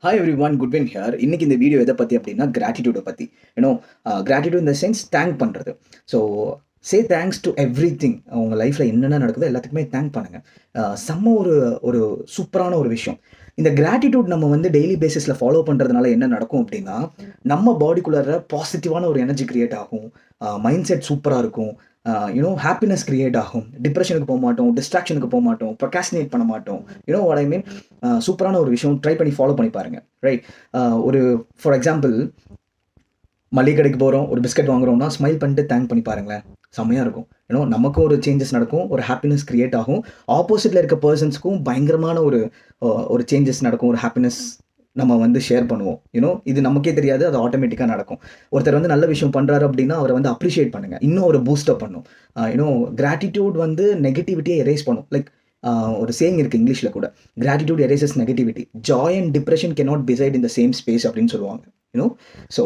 Hi every one, Goodwin here. இன்னைக்கு இந்த video எதை பற்றி அப்படின்னா கிராட்டிடியூடை பற்றி. யூனோ கிராட்டிடியூட் இந்த சென்ஸ் தேங்க் பண்ணுறது. So say thanks to every thing. உங்கள் லைஃப்பில் என்னென்ன நடக்குதோ எல்லாத்துக்குமே தேங்க் பண்ணுங்கள். செம்ம ஒரு ஒரு சூப்பரான ஒரு விஷயம். இந்த கிராட்டிடியூட் நம்ம வந்து டெய்லி பேசிஸில் ஃபாலோ பண்ணுறதுனால என்ன நடக்கும் அப்படின்னா, நம்ம பாடிக்குள்ளார பாசிட்டிவான ஒரு எனர்ஜி க்ரியேட் ஆகும். மைண்ட் செட் சூப்பராக இருக்கும். ஹாப்பினஸ் க்ரியேட் ஆகும். டிப்ரெஷனுக்கு போக மாட்டோம், டிஸ்ட்ராக்ஷனுக்கு போக மாட்டோம், ப்ரொகாஸ்டினேட் பண்ண மாட்டோம். வாட் ஐ மீன். சூப்பரான ஒரு விஷயம். ட்ரை பண்ணி ஃபாலோ பண்ணி பாருங்கள். ரைட். ஒரு ஃபார் எக்ஸாம்பிள், மளிகை கடைக்கு போகிறோம், ஒரு பிஸ்கட் வாங்குறோம்னா ஸ்மைல் பண்ணிட்டு தேங்க் பண்ணி பாருங்களேன். செம்மையாக இருக்கும். நமக்கும் ஒரு சேஞ்சஸ் நடக்கும், ஒரு ஹாப்பினஸ் க்ரியேட் ஆகும். ஆப்போசிட்டில் இருக்க பர்சன்ஸ்க்கும் பயங்கரமான ஒரு ஒரு சேஞ்சஸ் நடக்கும், ஒரு ஹாப்பினஸ் நம்ம வந்து ஷேர் பண்ணுவோம். இது நமக்கே தெரியாது, அது ஆட்டோமேட்டிக்காக நடக்கும். ஒருத்தர் வந்து நல்ல விஷயம் பண்ணுறாரு அப்படின்னா அவரை வந்து அப்ரிஷியேட் பண்ணுங்கள், இன்னும் ஒரு பூஸ்டப் பண்ணும். கிராட்டிடியூட் வந்து நெகட்டிவிட்டியை எரேஸ் பண்ணும். லைக் ஒரு சேயிங் இருக்குது இங்கிலீஷில் கூட, gratitude erases negativity. Joy and depression can not beside in the same space அப்படின்னு சொல்லுவாங்க. ஸோ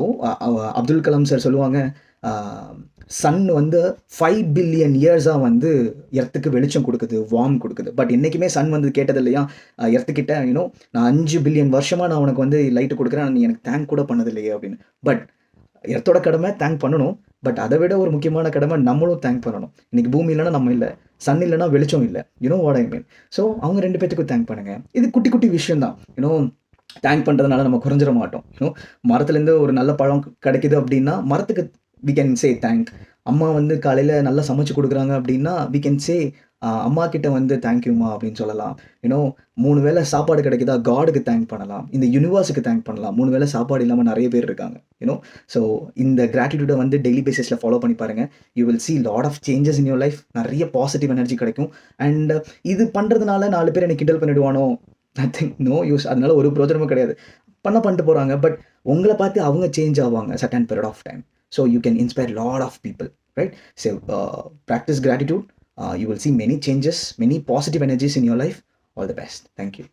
அப்துல் கலாம் சார் சொல்லுவாங்க, சன் வந்து 5 பில்லியன் இயர்ஸாக வந்து எர்த்துக்கு வெளிச்சம் கொடுக்குது, வார்ம் கொடுக்குது. பட் என்றைக்குமே சன் வந்து கேட்டது இல்லையா எர்த்துக்கிட்ட, நான் 5 பில்லியன் வருஷமாக நான் உனக்கு வந்து லைட்டு கொடுக்குறேன், நீ எனக்கு தேங்க் கூட பண்ணது இல்லையே அப்படின்னு. பட் எர்த்தோட கடமை தேங்க் பண்ணணும். பட் அதை விட ஒரு முக்கியமான கடமை நம்மளும் தேங்க் பண்ணணும். இன்னைக்கு பூமி இல்லைனா நம்ம இல்லை, சன் இல்லைனா வெளிச்சம் இல்லை. What I mean. ஸோ அவங்க 2 பேத்துக்கும் தேங்க் பண்ணுங்கள். இது குட்டி குட்டி விஷயம் தான். தேங்க் பண்ணுறதுனால நம்ம குறைஞ்சிட மாட்டோம். மரத்துலேருந்து ஒரு நல்ல பழம் கிடைக்குது அப்படின்னா மரத்துக்கு வி கேன் சே தேங்க். அம்மா வந்து காலையில் நல்லா சமைச்சு கொடுக்குறாங்க அப்படின்னா வி கேன் சே அம்மா கிட்ட வந்து தேங்க்யூமா அப்படின்னு சொல்லலாம். 3 வேளை சாப்பாடு கிடைக்குதா, காடுக்கு தேங்க் பண்ணலாம், இந்த யூனிவர்ஸுக்கு தேங்க் பண்ணலாம். 3 வேளை சாப்பாடு இல்லாமல் நிறைய பேர் இருக்காங்க. ஸோ இந்த கிராட்டிடியூடை வந்து டெய்லி பேசிஸில் ஃபாலோ பண்ணி பாருங்கள். You will see lot of changes in your life. நிறைய பாசிட்டிவ் எனர்ஜி கிடைக்கும். அண்ட் இது பண்ணுறதுனால 4 பேர் என்னை கிண்டல் பண்ணிடுவானோ, நத்திங், நோ யூஸ். அதனால ஒரு பிரோஜனமும் கிடையாது. பண்ணிட்டு போகிறாங்க. பட் உங்களை பார்த்து அவங்க சேஞ்ச் ஆவாங்க certain period of time. So you can inspire lot of people, right? So practice gratitude. You will see many changes, many positive energies in your life. All the best. Thank you.